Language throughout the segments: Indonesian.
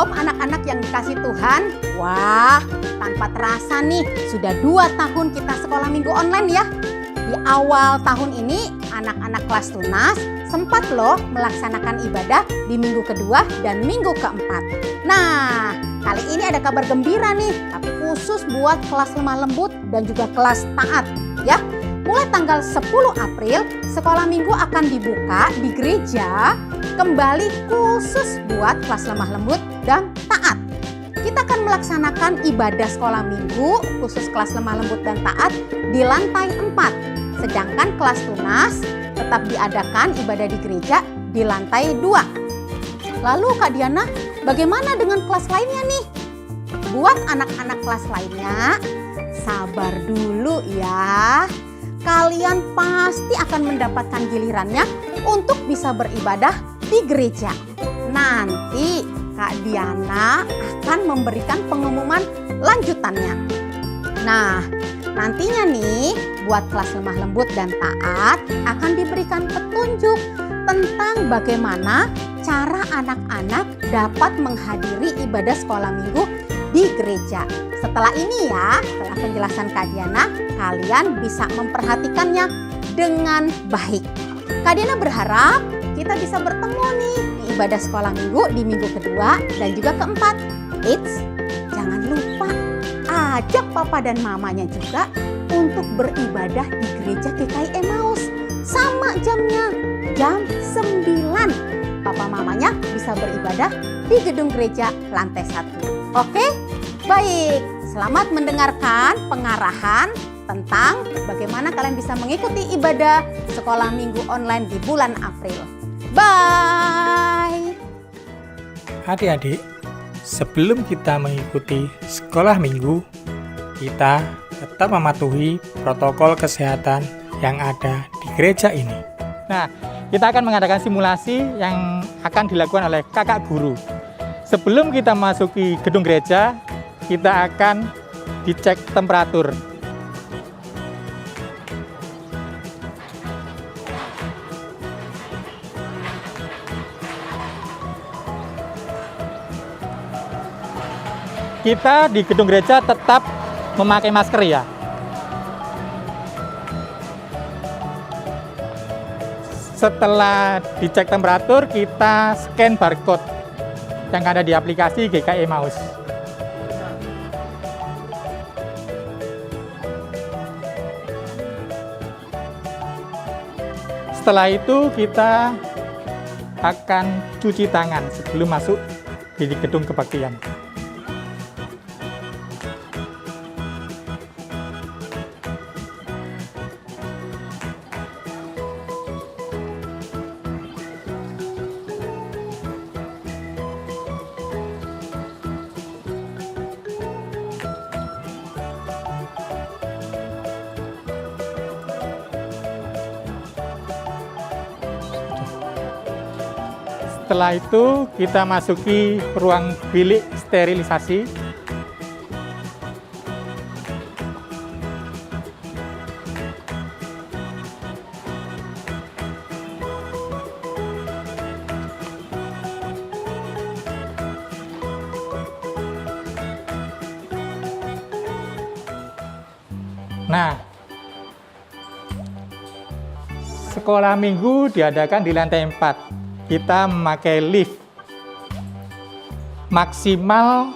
Shalom anak-anak yang dikasih Tuhan. Wah, tanpa terasa nih sudah 2 tahun kita sekolah minggu online ya. Di awal tahun ini anak-anak kelas tunas sempat loh melaksanakan ibadah di minggu kedua dan minggu keempat. Nah, kali ini ada kabar gembira nih, tapi khusus buat kelas lemah lembut dan juga kelas taat ya. Mulai tanggal 10 April, sekolah minggu akan dibuka di gereja kembali khusus buat kelas lemah lembut dan taat. Kita akan melaksanakan ibadah sekolah minggu khusus kelas lemah lembut dan taat di lantai 4. Sedangkan kelas tunas tetap diadakan ibadah di gereja di lantai 2. Lalu Kak Diana, bagaimana dengan kelas lainnya nih? Buat anak-anak kelas lainnya, sabar dulu ya. Kalian pasti akan mendapatkan gilirannya untuk bisa beribadah di gereja. Nanti Kak Diana akan memberikan pengumuman lanjutannya. Nah, nantinya nih buat kelas lemah lembut dan taat akan diberikan petunjuk tentang bagaimana cara anak-anak dapat menghadiri ibadah sekolah minggu di gereja. Setelah ini ya, setelah penjelasan Kak Diana, kalian bisa memperhatikannya dengan baik. Kak Diana berharap kita bisa bertemu nih di ibadah sekolah minggu di minggu kedua dan juga keempat. Eits, jangan lupa ajak papa dan mamanya juga untuk beribadah di gereja GKI Emmaus. Sama jamnya, jam 9. Papa mamanya bisa beribadah di gedung gereja lantai 1. Oke? Baik, selamat mendengarkan pengarahan tentang bagaimana kalian bisa mengikuti ibadah sekolah minggu online di bulan April. Bye! Adik-adik, sebelum kita mengikuti sekolah minggu, kita tetap mematuhi protokol kesehatan yang ada di gereja ini. Nah, kita akan mengadakan simulasi yang akan dilakukan oleh kakak guru. Sebelum kita masuki gedung gereja, kita akan dicek temperatur. Kita di gedung gereja tetap memakai masker ya. Setelah dicek temperatur, kita scan barcode yang ada di aplikasi GKI Emmaus. Setelah itu kita akan cuci tangan sebelum masuk di gedung kebaktian. Setelah itu kita masuki ruang bilik sterilisasi. Nah, sekolah minggu diadakan di lantai 4. Kita memakai lift maksimal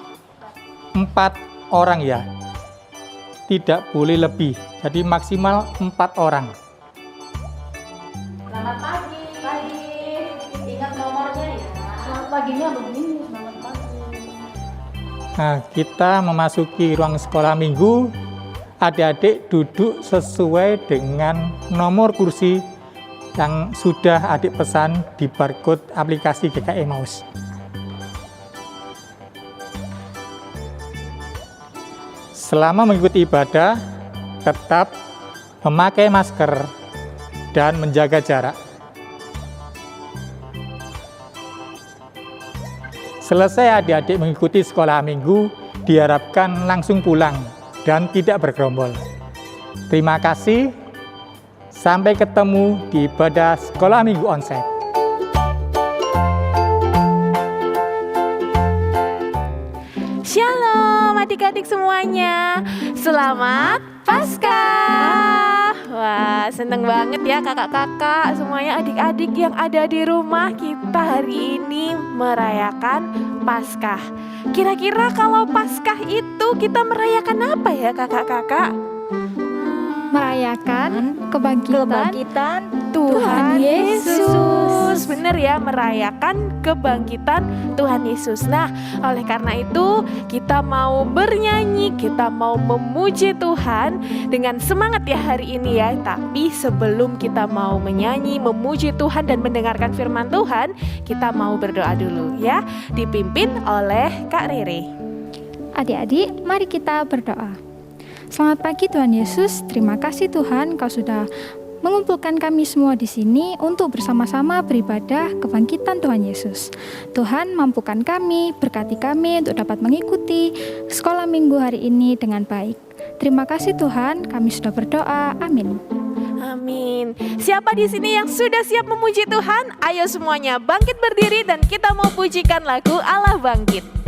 4 orang ya, tidak boleh lebih, jadi maksimal 4 orang. Selamat pagi. Pagi. Ingat nomornya ya. Selamat paginya begini. Selamat pagi. Nah, kita memasuki ruang sekolah minggu, adik-adik duduk sesuai dengan nomor kursi yang sudah adik pesan di barcode aplikasi GKI Emmaus. Selama mengikuti ibadah, tetap memakai masker dan menjaga jarak. Selesai adik-adik mengikuti sekolah minggu, diharapkan langsung pulang dan tidak bergerombol. Terima kasih. Sampai ketemu di ibadah sekolah minggu onsite. adik-adik semuanya. Selamat Paskah. Wah, seneng banget ya kakak-kakak, semuanya adik-adik yang ada di rumah. Kita hari ini merayakan Paskah. Kira-kira kalau Paskah itu kita merayakan apa ya kakak-kakak? Merayakan kebangkitan Tuhan Yesus. Benar ya, merayakan kebangkitan Tuhan Yesus. Nah, oleh karena itu kita mau bernyanyi, kita mau memuji Tuhan dengan semangat ya hari ini ya. Tapi sebelum kita mau menyanyi, memuji Tuhan dan mendengarkan firman Tuhan, kita mau berdoa dulu ya, dipimpin oleh Kak Rere. Adik-adik, mari kita berdoa. Selamat pagi Tuhan Yesus, terima kasih Tuhan Kau sudah mengumpulkan kami semua di sini untuk bersama-sama beribadah kebangkitan Tuhan Yesus. Tuhan, mampukan kami, berkati kami untuk dapat mengikuti sekolah minggu hari ini dengan baik. Terima kasih Tuhan, kami sudah berdoa. Amin. Amin. Siapa di sini yang sudah siap memuji Tuhan? Ayo semuanya bangkit berdiri dan kita mau pujikan lagu Allah Bangkit.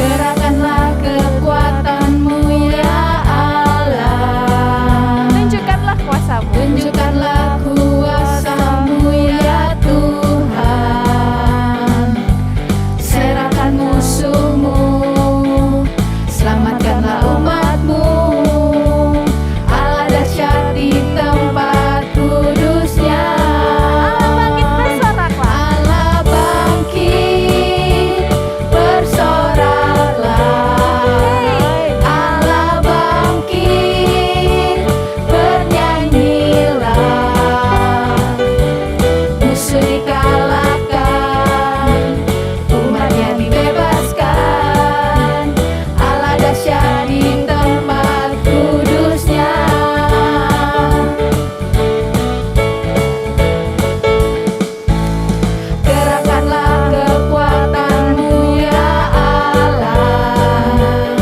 Gerakkanlah kekuatan-Mu ya Allah. Tunjukkanlah kuasa-Mu. Tunjukkanlah kuasa-Mu ya Tuhan. Serahkan musuh-Mu, selamatkanlah umat-Mu. Allah dahsyat di tempat kudusnya. Allah bangkit bersoraklah. Allah bangkit bersoraklah. Allah bangkit bernyanyilah. Musuh dikalahkan, umatnya dibebaskan. Allah dahsyat di tempat kudusnya. Gerakkanlah kekuatan-Mu ya Allah.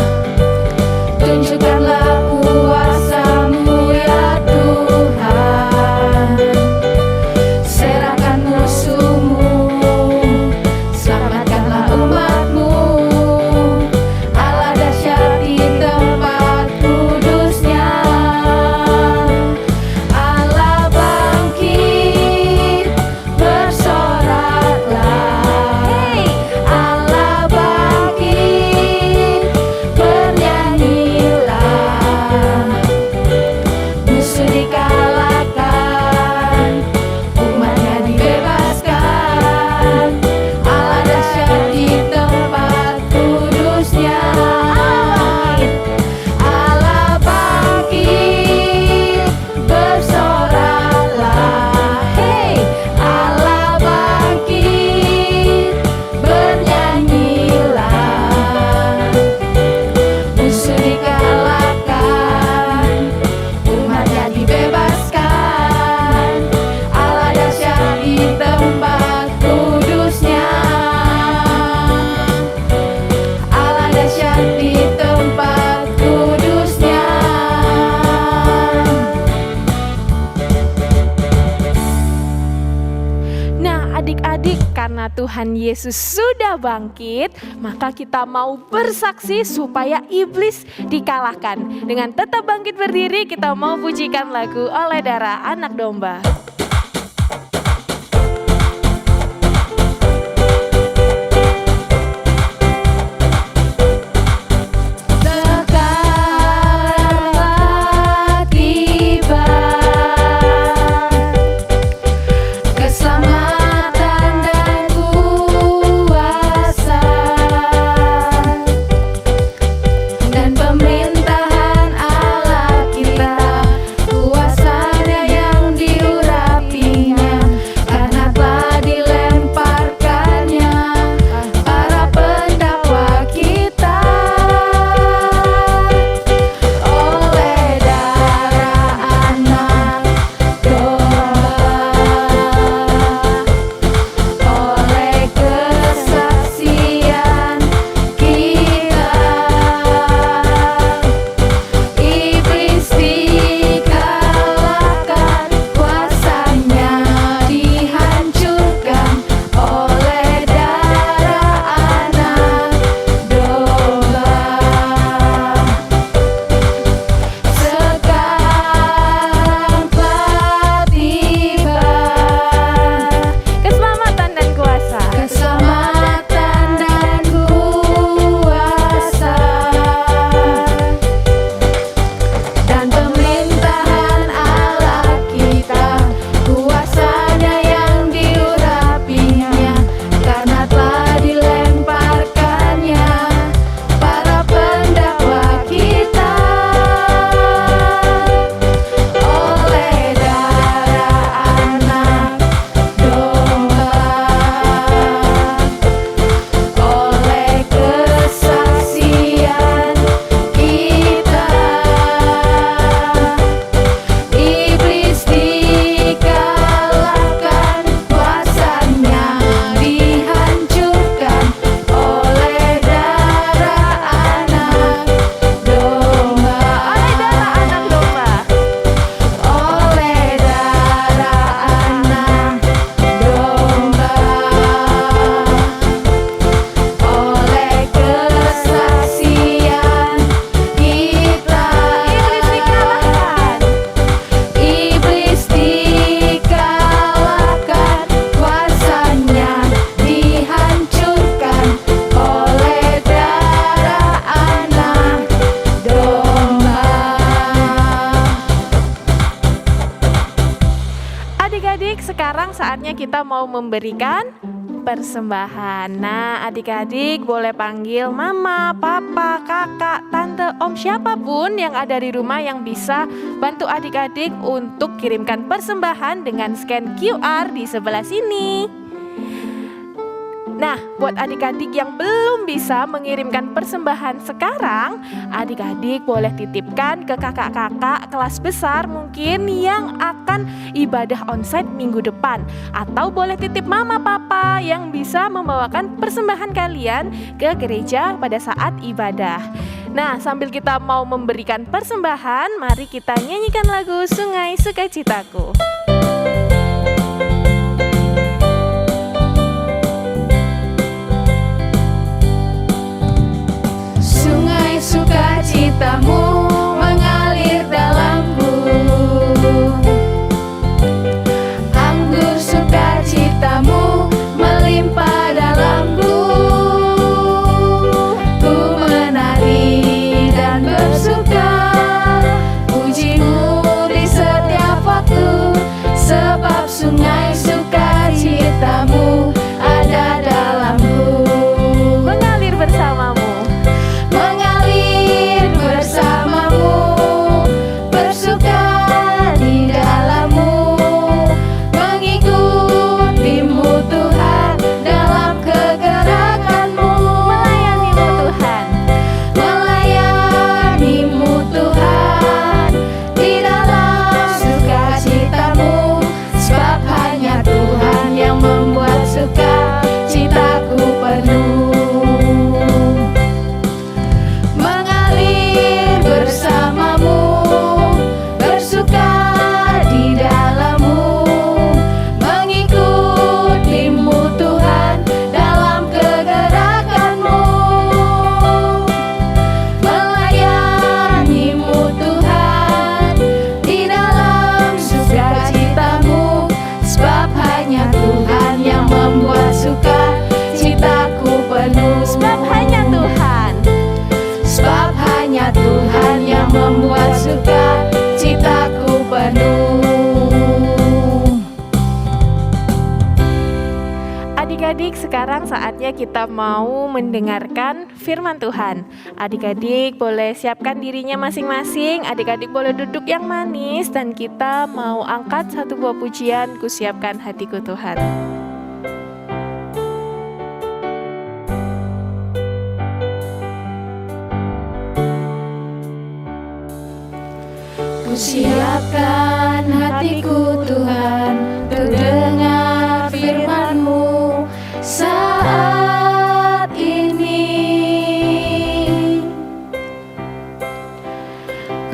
Tunjukkanlah kuasa-Mu ya Tuhan. Serahkan musuh-Mu, selamatkanlah umat-Mu. Allah dahsyat di tempat kudusnya. Allah bangkit bersoraklah. Allah bangkit bernyanyilah. Musuh dikalahkan, umatnya dibebaskan. Allah dahsyat di tempat kudusnya. Allah bangkit bersoraklah. Allah bangkit bernyanyilah. Musuh dikalahkan, umatnya dibebaskan. Allah dahsyat di tempat kudusnya. Allah dahsyat di tempat kudusnya. Nah adik-adik, karena Tuhan Yesus sudah bangkit, maka kita mau bersaksi supaya iblis dikalahkan. Dengan tetap bangkit berdiri, kita mau pujikan lagu Oleh Darah Anak Domba. Sekarang tiba keselamatan dan kuasa dan pemerintahan Allah kita, kuasanya yang diurapi. kita mau memberikan persembahan. Nah, adik-adik boleh panggil mama, papa, kakak, tante, om, siapapun yang ada di rumah yang bisa bantu adik-adik untuk kirimkan persembahan dengan scan QR di sebelah sini. Nah, buat adik-adik yang belum bisa mengirimkan persembahan sekarang, adik-adik boleh titipkan ke kakak-kakak kelas besar mungkin yang akan ibadah onsite minggu depan. Atau boleh titip mama papa yang bisa membawakan persembahan kalian ke gereja pada saat ibadah. Nah, sambil kita mau memberikan persembahan, mari kita nyanyikan lagu Sungai Sukacitaku. Sukacitamu mengalir dalamku, anggur sukacitamu melimpah dalamku. Ku menari dan bersuka, pujimu di setiap waktu, sebab sungai sukacitamu ada dalamku. Mengalir bersamamu. Membuat suka citaku penuh. Adik-adik, sekarang saatnya kita mau mendengarkan firman Tuhan. Adik-adik boleh siapkan dirinya masing-masing. Adik-adik boleh duduk yang manis dan kita mau angkat satu buah pujian, Ku Siapkan Hatiku Tuhan. Siapkan hatiku Tuhan untuk dengar firman-Mu saat ini.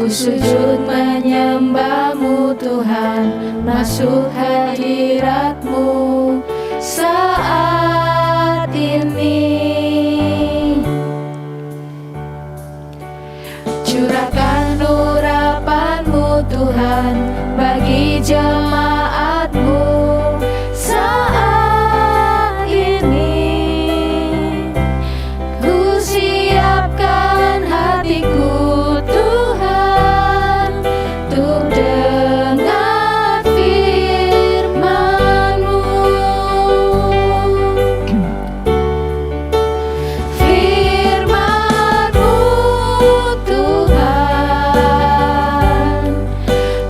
Ku sujud menyembah-Mu Tuhan, masuk hadirat-Mu saat ini. Curahkan urapan-Mu Tuhan bagi jemaat-Mu saat ini. Ku siapkan hatiku Tuhan untuk dengar firman-Mu. Firman-Mu Tuhan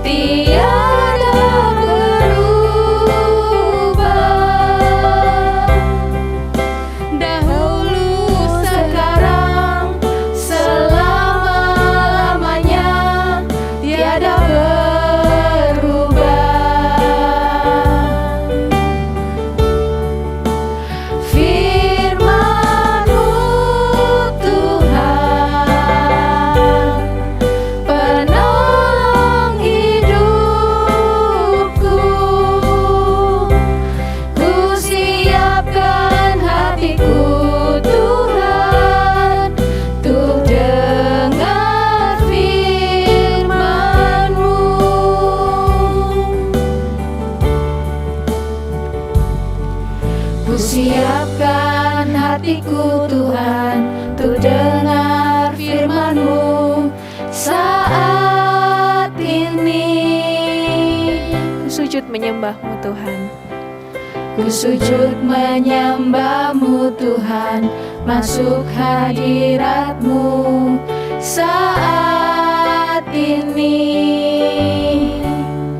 tiada berubah, dahulu sekarang selama-lamanya tiada berubah. Firman-Mu Tuhan penolong hidupku. Ku siapkan hatiku Tuhan untuk dengar firman-Mu. Ku siapkan hatiku Tuhan untuk dengar firman-Mu saat ini. Ku sujud menyembah-Mu Tuhan. Ku sujud menyembah-Mu Tuhan, masuk hadirat-Mu saat ini.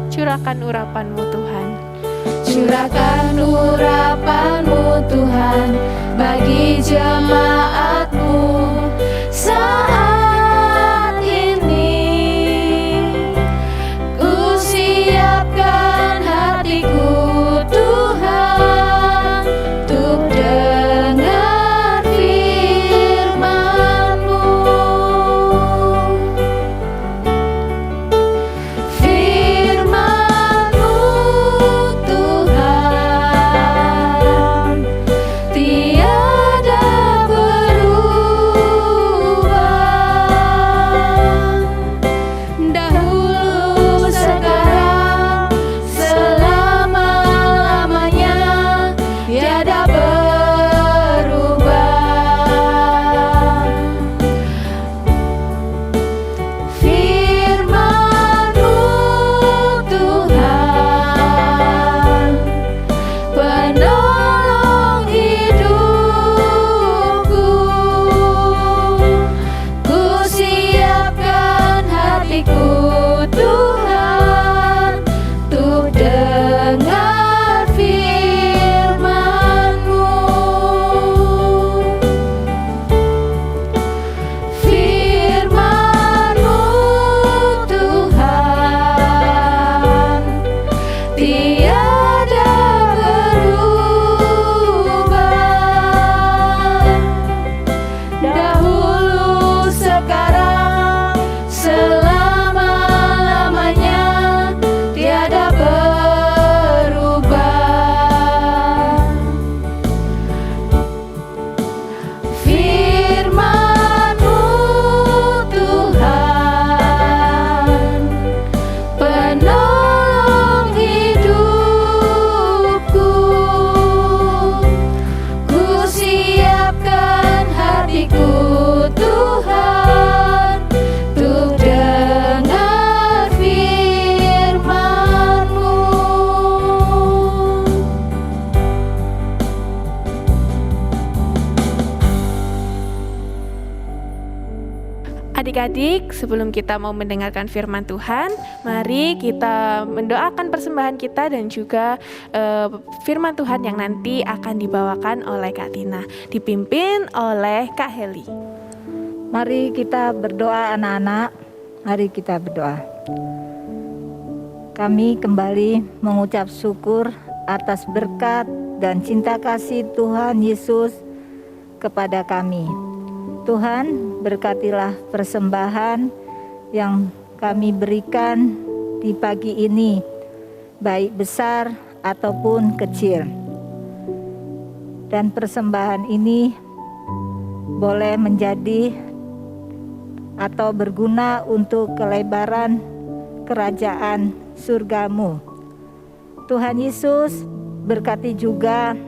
Curahkan urapan-Mu Tuhan. Curahkan urapan-Mu Tuhan bagi jemaat-Mu saat ini. Ku siapkan hatiku Tuhan untuk dengar firman-Mu. Firman-Mu Tuhan tiada berubah, dahulu sekarang selama-lamanya tiada berubah. Firman-Mu Tuhan penolong hidupku. Ku siapkan hatiku Tuhan untuk dengar firman-Mu. Firman-Mu Tuhan tiada berubah, dahulu sekarang selama-lamanya tiada berubah. Firman-Mu Tuhan penolong hidupku. Ku siapkan hatiku Tuhan untuk dengar firman-Mu. Adik-adik, sebelum kita mau mendengarkan firman Tuhan, mari kita mendoakan persembahan kita dan juga firman Tuhan yang nanti akan dibawakan oleh Kak Tina, dipimpin oleh Kak Heli. Mari kita berdoa anak-anak, mari kita berdoa. Kami kembali mengucap syukur atas berkat dan cinta kasih Tuhan Yesus kepada kami. Tuhan, berkatilah persembahan yang kami berikan di pagi ini, baik besar ataupun kecil. Dan persembahan ini boleh menjadi atau berguna untuk kelebaran kerajaan surga-Mu. Tuhan Yesus, berkati juga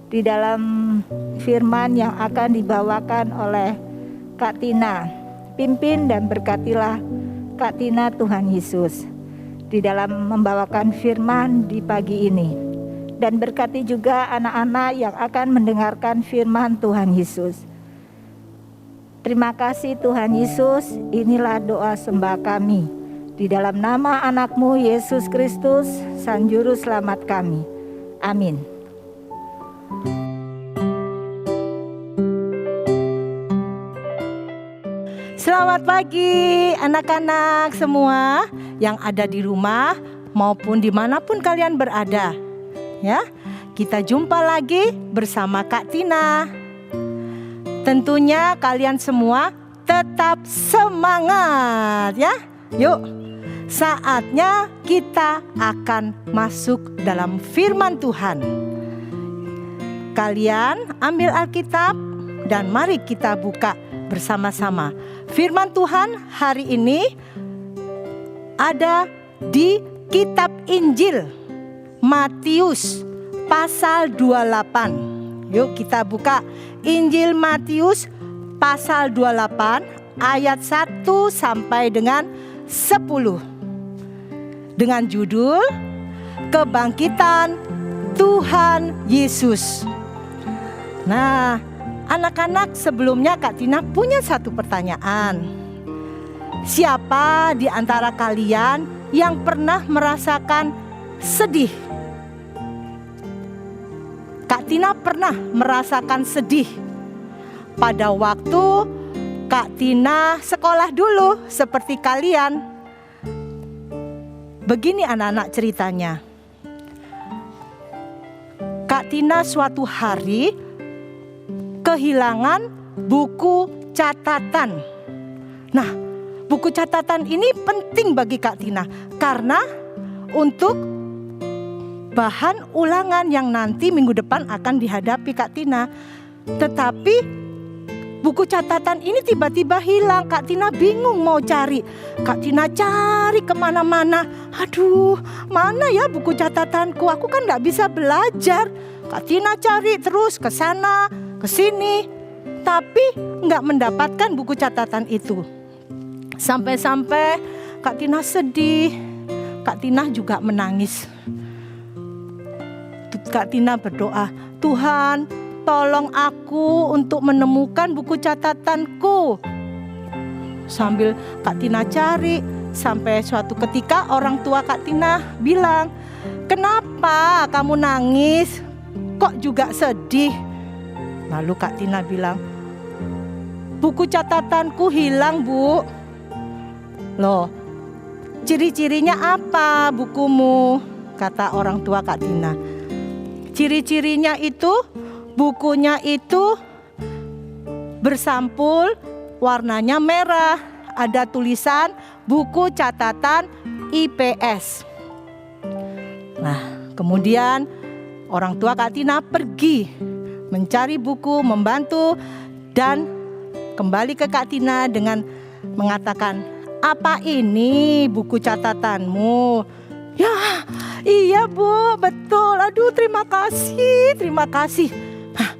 di dalam firman yang akan dibawakan oleh Kak Tina. Pimpin dan berkatilah Kak Tina, Tuhan Yesus, di dalam membawakan firman di pagi ini. Dan berkati juga anak-anak yang akan mendengarkan firman Tuhan Yesus. Terima kasih Tuhan Yesus, inilah doa sembah kami. Di dalam nama anak-Mu Yesus Kristus, Sang Juru Selamat kami. Amin. Selamat pagi anak-anak semua yang ada di rumah maupun dimanapun kalian berada. Ya, kita jumpa lagi bersama Kak Tina. Tentunya kalian semua tetap semangat ya. Yuk, saatnya kita akan masuk dalam firman Tuhan. Kalian ambil Alkitab dan mari kita buka bersama-sama. Firman Tuhan hari ini ada di kitab Injil Matius pasal 28. Yuk kita buka Injil Matius pasal 28 ayat 1 sampai dengan 10. Dengan judul Kebangkitan Tuhan Yesus. Nah, anak-anak, sebelumnya Kak Tina punya satu pertanyaan. Siapa di antara kalian yang pernah merasakan sedih? Kak Tina pernah merasakan sedih pada waktu Kak Tina sekolah dulu seperti kalian. Begini anak-anak ceritanya. Kak Tina suatu hari kehilangan buku catatan. Nah, buku catatan ini penting bagi Kak Tina karena untuk bahan ulangan yang nanti minggu depan akan dihadapi Kak Tina. Tetapi buku catatan ini tiba-tiba hilang. Kak Tina bingung mau cari. Kak Tina cari kemana-mana. Aduh, mana ya buku catatanku? Aku kan gak bisa belajar. Kak Tina cari terus ke sana, ke sini. Tapi gak mendapatkan buku catatan itu. Sampai-sampai Kak Tina sedih. Kak Tina juga menangis. Kak Tina berdoa, Tuhan, tolong aku untuk menemukan buku catatanku. Sambil Kak Tina cari, sampai suatu ketika orang tua Kak Tina bilang, kenapa kamu nangis? Kok juga sedih? Lalu Kak Tina bilang, buku catatanku hilang, Bu. Loh, ciri-cirinya apa bukumu? Kata orang tua Kak Tina. Ciri-cirinya itu, bukunya itu bersampul, warnanya merah, ada tulisan buku catatan IPS. Nah, kemudian orang tua Kak Tina pergi mencari buku, membantu, dan kembali ke Kak Tina dengan mengatakan, apa ini buku catatanmu? Ya, iya Bu, betul. Aduh, terima kasih, terima kasih. Nah,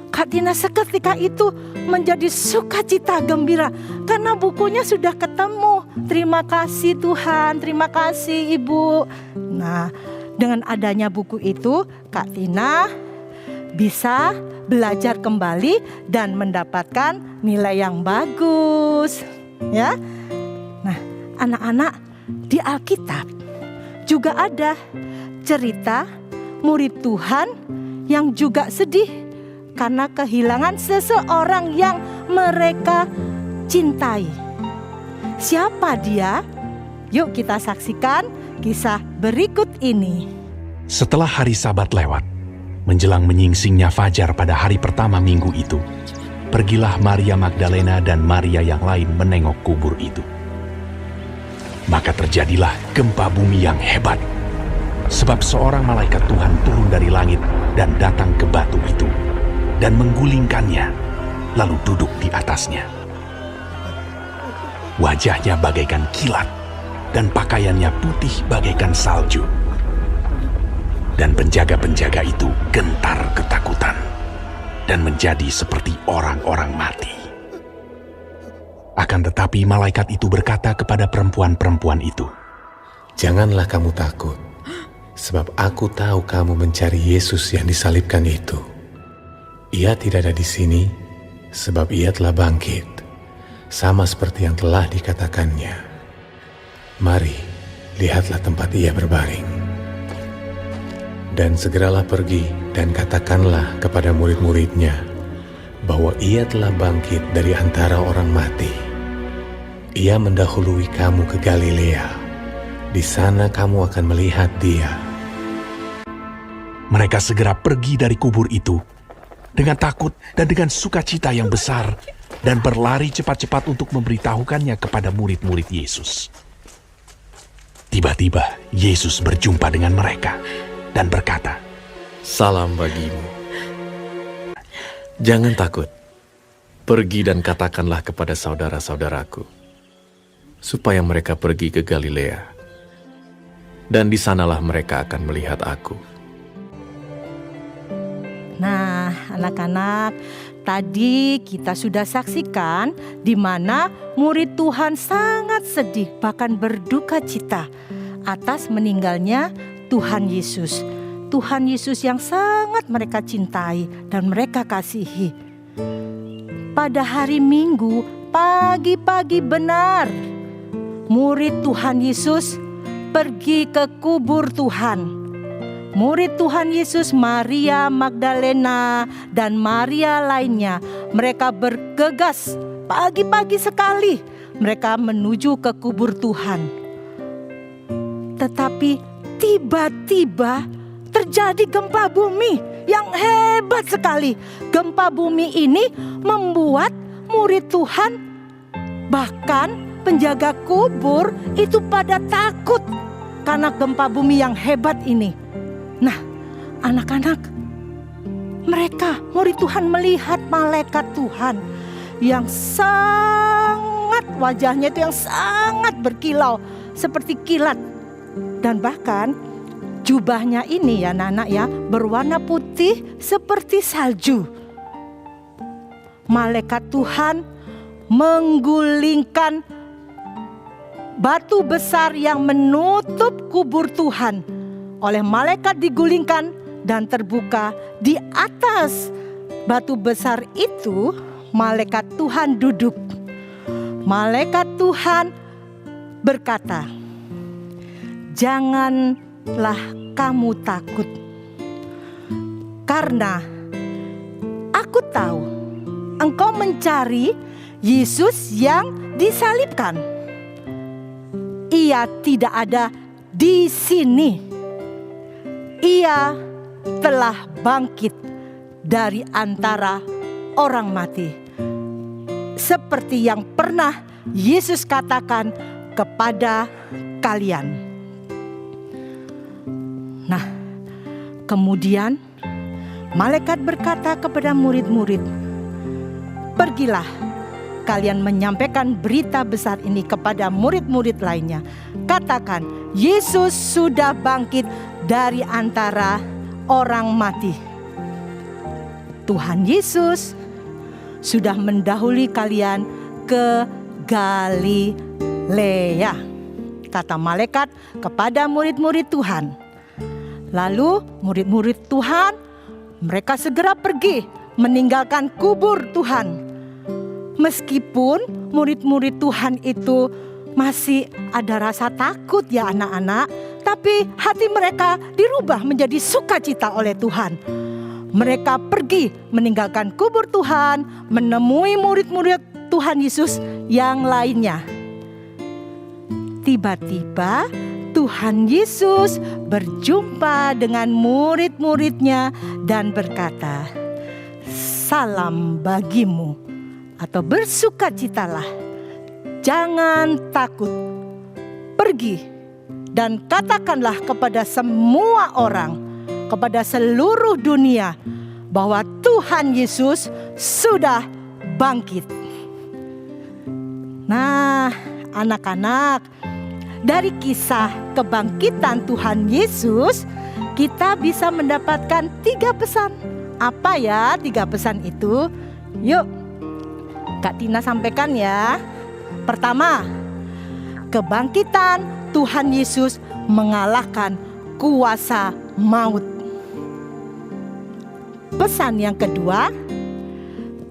Kak Tina seketika itu menjadi sukacita gembira karena bukunya sudah ketemu. Terima kasih Tuhan, terima kasih Ibu. Nah, dengan adanya buku itu, Kak Tina bisa belajar kembali dan mendapatkan nilai yang bagus. Ya. Nah, anak-anak, di Alkitab juga ada cerita murid Tuhan yang juga sedih karena kehilangan seseorang yang mereka cintai. Siapa dia? Yuk kita saksikan kisah berikut ini. Setelah hari Sabat lewat, menjelang menyingsingnya fajar pada hari pertama minggu itu, pergilah Maria Magdalena dan Maria yang lain menengok kubur itu. Maka terjadilah gempa bumi yang hebat, sebab seorang malaikat Tuhan turun dari langit dan datang ke batu itu, dan menggulingkannya, lalu duduk di atasnya. Wajahnya bagaikan kilat, dan pakaiannya putih bagaikan salju. Dan penjaga-penjaga itu gentar ketakutan, dan menjadi seperti orang-orang mati. Akan tetapi malaikat itu berkata kepada perempuan-perempuan itu, janganlah kamu takut, sebab aku tahu kamu mencari Yesus yang disalibkan itu. Ia tidak ada di sini, sebab ia telah bangkit, sama seperti yang telah dikatakannya. Mari, lihatlah tempat ia berbaring. Dan segeralah pergi dan katakanlah kepada murid-muridnya, bahwa ia telah bangkit dari antara orang mati. Ia mendahului kamu ke Galilea. Di sana kamu akan melihat dia. Mereka segera pergi dari kubur itu dengan takut dan dengan sukacita yang besar, dan berlari cepat-cepat untuk memberitahukannya kepada murid-murid Yesus. Tiba-tiba Yesus berjumpa dengan mereka dan berkata, salam bagimu. Jangan takut. Pergi dan katakanlah kepada saudara-saudaraku, supaya mereka pergi ke Galilea, dan di sanalah mereka akan melihat aku. Nah, anak-anak, tadi kita sudah saksikan di mana murid Tuhan sangat sedih, bahkan berduka cita atas meninggalnya Tuhan Yesus. Tuhan Yesus yang sangat mereka cintai dan mereka kasihi. Pada hari Minggu, pagi-pagi benar, murid Tuhan Yesus pergi ke kubur Tuhan. Murid Tuhan Yesus Maria Magdalena dan Maria lainnya, mereka bergegas pagi-pagi sekali mereka menuju ke kubur Tuhan. Tetapi tiba-tiba terjadi gempa bumi yang hebat sekali. Gempa bumi ini membuat murid Tuhan, bahkan penjaga kubur itu pada takut karena gempa bumi yang hebat ini. Nah, anak-anak, mereka murid Tuhan melihat malaikat Tuhan yang sangat, wajahnya itu yang sangat berkilau seperti kilat. Dan bahkan jubahnya ini ya anak-anak ya, berwarna putih seperti salju. Malaikat Tuhan menggulingkan batu besar yang menutup kubur Tuhan. Oleh malaikat digulingkan dan terbuka di atas batu besar itu, malaikat Tuhan duduk. Malaikat Tuhan berkata, "Janganlah kamu takut, karena aku tahu engkau mencari Yesus yang disalibkan. Ia tidak ada di sini. Ia telah bangkit dari antara orang mati, seperti yang pernah Yesus katakan kepada kalian." Nah, kemudian malaikat berkata kepada murid-murid, "Pergilah kalian menyampaikan berita besar ini kepada murid-murid lainnya. Katakan, Yesus sudah bangkit dari antara orang mati. Tuhan Yesus sudah mendahului kalian ke Galilea," kata malaikat kepada murid-murid Tuhan. Lalu murid-murid Tuhan, mereka segera pergi meninggalkan kubur Tuhan. Meskipun murid-murid Tuhan itu masih ada rasa takut ya anak-anak, tapi hati mereka dirubah menjadi sukacita oleh Tuhan. Mereka pergi meninggalkan kubur Tuhan, menemui murid-murid Tuhan Yesus yang lainnya. Tiba-tiba Tuhan Yesus berjumpa dengan murid-muridnya dan berkata, "Salam bagimu," atau bersukacitalah, jangan takut. Pergi dan katakanlah kepada semua orang, kepada seluruh dunia, bahwa Tuhan Yesus sudah bangkit. Nah, anak-anak, dari kisah kebangkitan Tuhan Yesus, kita bisa mendapatkan 3 pesan. Apa ya 3 pesan itu? Yuk, Kak Tina sampaikan ya. Pertama, kebangkitan Tuhan Yesus mengalahkan kuasa maut. Pesan yang kedua,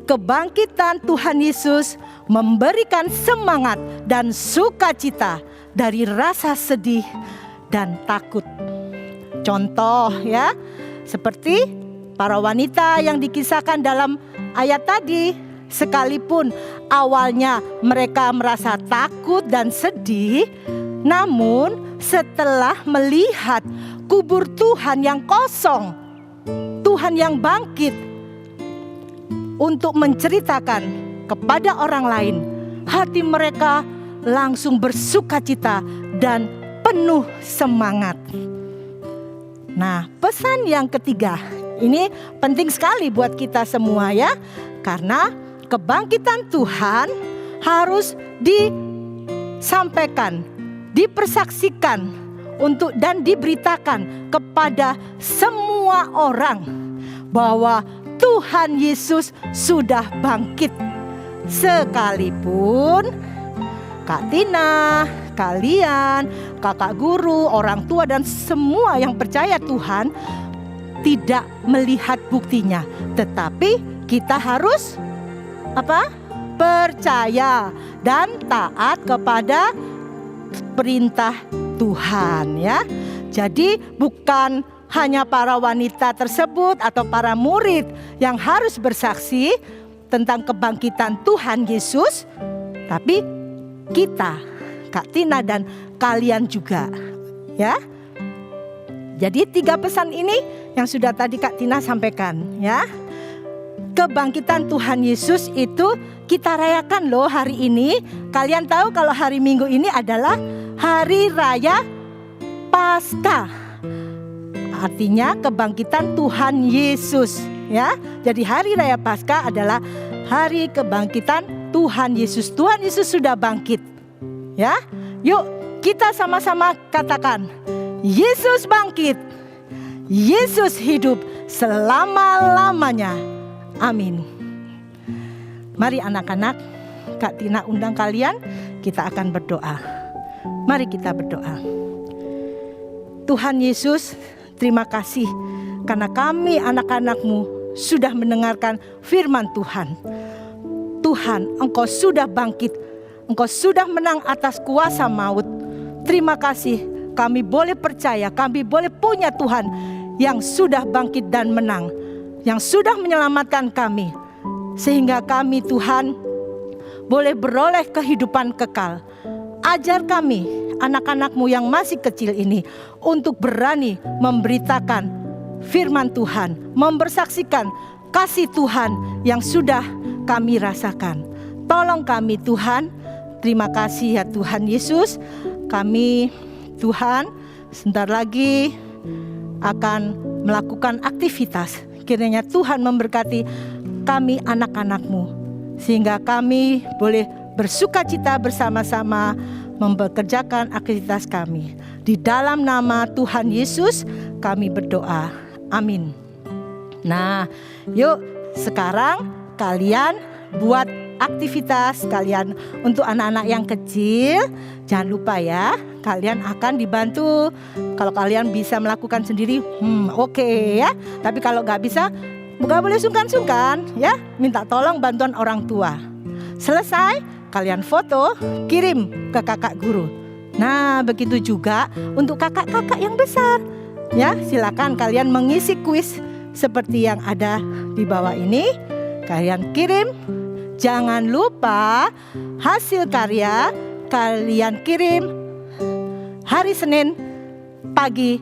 kebangkitan Tuhan Yesus memberikan semangat dan sukacita dari rasa sedih dan takut. Contoh ya, seperti para wanita yang dikisahkan dalam ayat tadi. Sekalipun awalnya mereka merasa takut dan sedih, namun setelah melihat kubur Tuhan yang kosong, Tuhan yang bangkit untuk menceritakan kepada orang lain, hati mereka langsung bersukacita dan penuh semangat. Nah, pesan yang ketiga ini penting sekali buat kita semua ya, karena kebangkitan Tuhan harus disampaikan, dipersaksikan dan diberitakan kepada semua orang bahwa Tuhan Yesus sudah bangkit. Sekalipun Kak Tina, kalian, kakak guru, orang tua dan semua yang percaya Tuhan tidak melihat buktinya, tetapi kita harus apa? Percaya dan taat kepada perintah Tuhan ya. Jadi bukan hanya para wanita tersebut atau para murid yang harus bersaksi tentang kebangkitan Tuhan Yesus, tapi kita, Kak Tina dan kalian juga ya. Jadi 3 pesan ini yang sudah tadi Kak Tina sampaikan ya. Kebangkitan Tuhan Yesus itu kita rayakan loh hari ini. Kalian tahu kalau hari Minggu ini adalah Hari Raya Paskah. Artinya kebangkitan Tuhan Yesus ya. Jadi Hari Raya Paskah adalah hari kebangkitan Tuhan Yesus. Tuhan Yesus sudah bangkit. Ya. Yuk kita sama-sama katakan, Yesus bangkit. Yesus hidup selama-lamanya. Amin. Mari anak-anak, Kak Tina undang kalian, kita akan berdoa. Mari kita berdoa. Tuhan Yesus, terima kasih karena kami anak-anak-Mu sudah mendengarkan firman Tuhan. Tuhan, Engkau sudah bangkit. Engkau sudah menang atas kuasa maut. Terima kasih kami boleh percaya, kami boleh punya Tuhan yang sudah bangkit dan menang, yang sudah menyelamatkan kami, sehingga kami Tuhan boleh beroleh kehidupan kekal. Ajar kami anak-anak-Mu yang masih kecil ini untuk berani memberitakan firman Tuhan, membersaksikan kasih Tuhan yang sudah kami rasakan. Tolong kami Tuhan. Terima kasih ya Tuhan Yesus. Kami Tuhan sebentar lagi akan melakukan aktivitas. Kiranya Tuhan memberkati kami anak-anak-Mu, sehingga kami boleh bersukacita bersama-sama mempekerjakan aktivitas kami. Di dalam nama Tuhan Yesus kami berdoa. Amin. Nah, yuk sekarang kalian buat aktivitas kalian. Untuk anak-anak yang kecil, jangan lupa ya, kalian akan dibantu. Kalau kalian bisa melakukan sendiri, oke ya. Tapi kalau nggak bisa, nggak boleh sungkan-sungkan ya. Minta tolong bantuan orang tua. Selesai, kalian foto, kirim ke kakak guru. Nah, begitu juga untuk kakak-kakak yang besar. Ya, silakan kalian mengisi kuis seperti yang ada di bawah ini. Kalian kirim. Jangan lupa hasil karya kalian kirim hari Senin pagi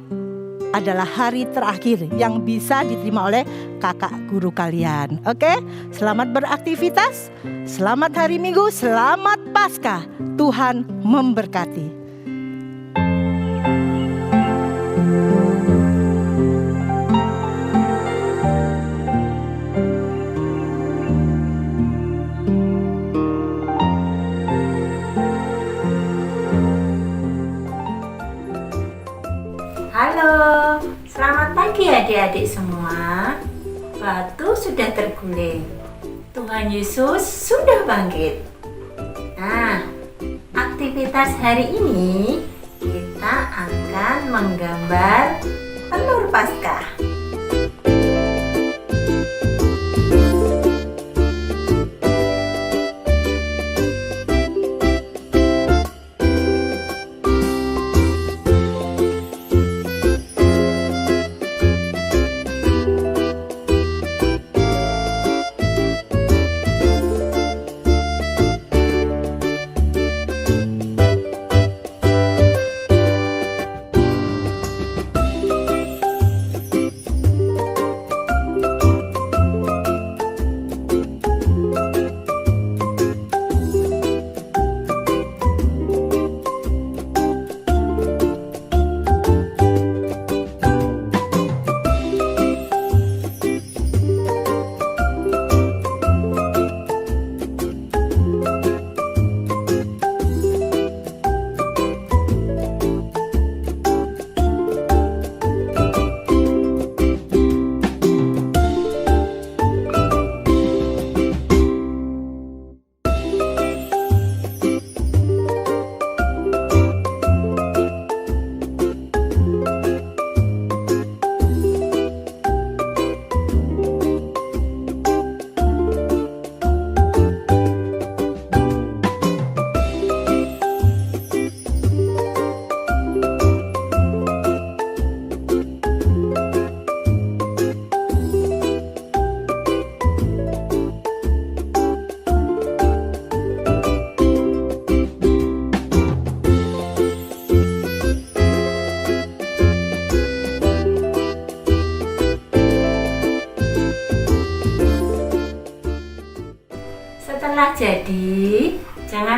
adalah hari terakhir yang bisa diterima oleh kakak guru kalian. Oke, selamat beraktivitas, selamat hari Minggu, selamat Paskah. Tuhan memberkati. Halo, selamat pagi adik-adik semua. Batu sudah terguling. Tuhan Yesus sudah bangkit. Nah, aktivitas hari ini kita akan menggambar telur Paskah.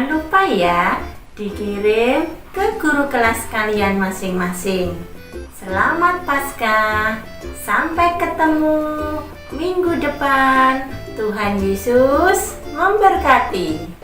Jangan lupa ya, dikirim ke guru kelas kalian masing-masing. Selamat Paskah, sampai ketemu minggu depan. Tuhan Yesus memberkati.